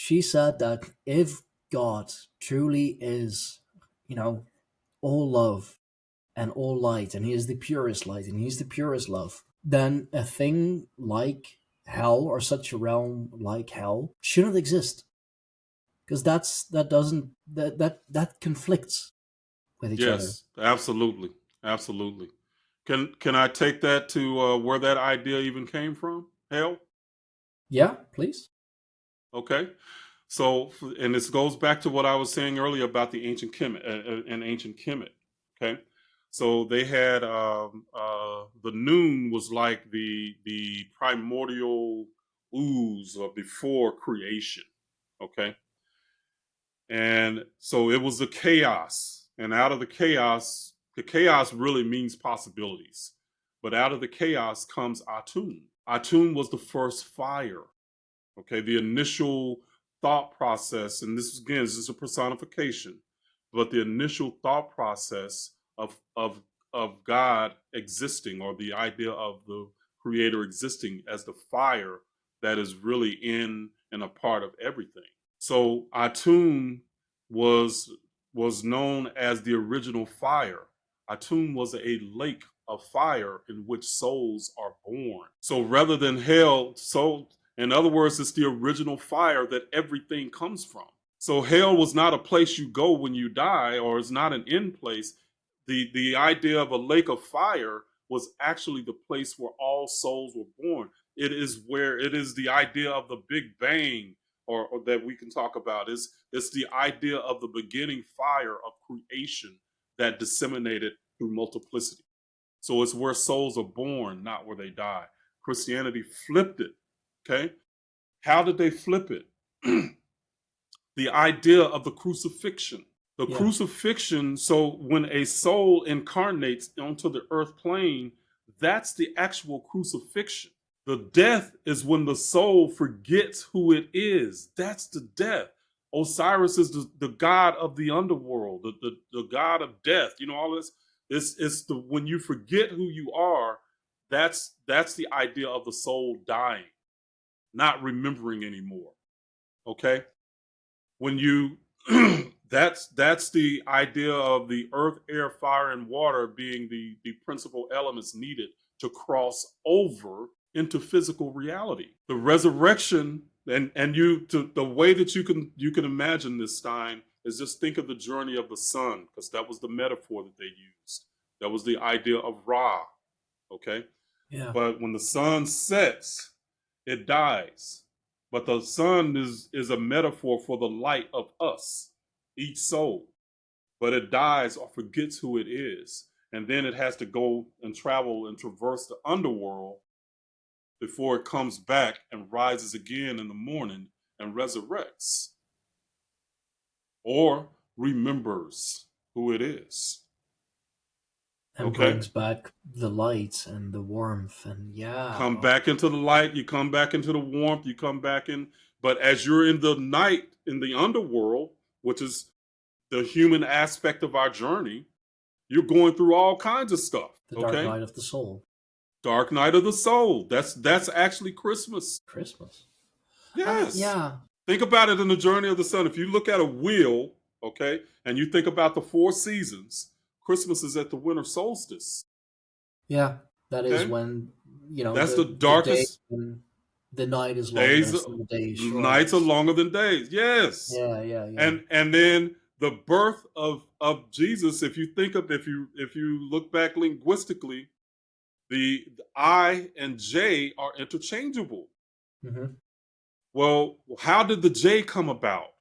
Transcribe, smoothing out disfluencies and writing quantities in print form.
she said that if God truly is, you know, all love and all light, and he is the purest light and he's the purest love, then a thing like hell, or such a realm like hell, shouldn't exist, because that conflicts with each other. Yes, absolutely, absolutely. Can I take that to where that idea even came from? Hell, Yeah, please. okay. So, and this goes back to what I was saying earlier about the ancient Kemet and ancient Kemet. Okay, so they had the noon was like the primordial ooze or before creation. Okay, and so it was the chaos, and out of the chaos really means possibilities, but out of the chaos comes Atum. Atum was the first fire. Okay, the initial thought process, and this again is just a personification, but the initial thought process of God existing, or the idea of the creator existing as the fire that is really in and a part of everything. So Atum was was known as the original fire. Atum was a lake of fire in which souls are born. So rather than hell, so in other words, it's the original fire that everything comes from. So hell was not a place you go when you die, or it's not an end place. The idea of a lake of fire was actually the place where all souls were born. It is the idea of the Big Bang, or that we can talk about. It's the idea of the beginning fire of creation that disseminated through multiplicity. So it's where souls are born, not where they die. Christianity flipped it. Okay. How did they flip it? The idea of the crucifixion. The Yeah. crucifixion, so when a soul incarnates onto the earth plane, that's the actual crucifixion. The death is when the soul forgets who it is. That's the death. Osiris is the god of the underworld, the god of death. You know, all this. It's the when you forget who you are, that's the idea of the soul dying, not remembering anymore. Okay? When you that's the idea of the earth, air, fire, and water being the principal elements needed to cross over into physical reality. The resurrection, and you to the way that you can imagine this, Stein, is just think of the journey of the sun, because that was the metaphor that they used. That was the idea of Ra. Okay. Yeah. But when the sun sets, it dies. But the sun is a metaphor for the light of us, each soul. But it dies or forgets who it is. And then it has to go and travel and traverse the underworld before it comes back and rises again in the morning and resurrects or remembers who it is. And Okay? brings back the light and the warmth, and yeah. Come back into the light, you come back into the warmth, you come back in. But as you're in the night, in the underworld, which is the human aspect of our journey, you're going through all kinds of stuff. The dark Okay? night of the soul. Dark night of the soul. That's actually Christmas. Christmas. I mean, Yes. yeah. Think about it in the journey of the sun. If you look at a wheel, okay, and you think about the four seasons, Christmas is at the winter solstice. Yeah. That is Okay? when, you know, That's the the day darkest when the night is days. longest and the day is Nights are shortest. longer than days. Yes. Yeah, yeah, yeah. And then the birth of Jesus, if you look back linguistically, the I and J are interchangeable. Hmm. Well, how did the J come about?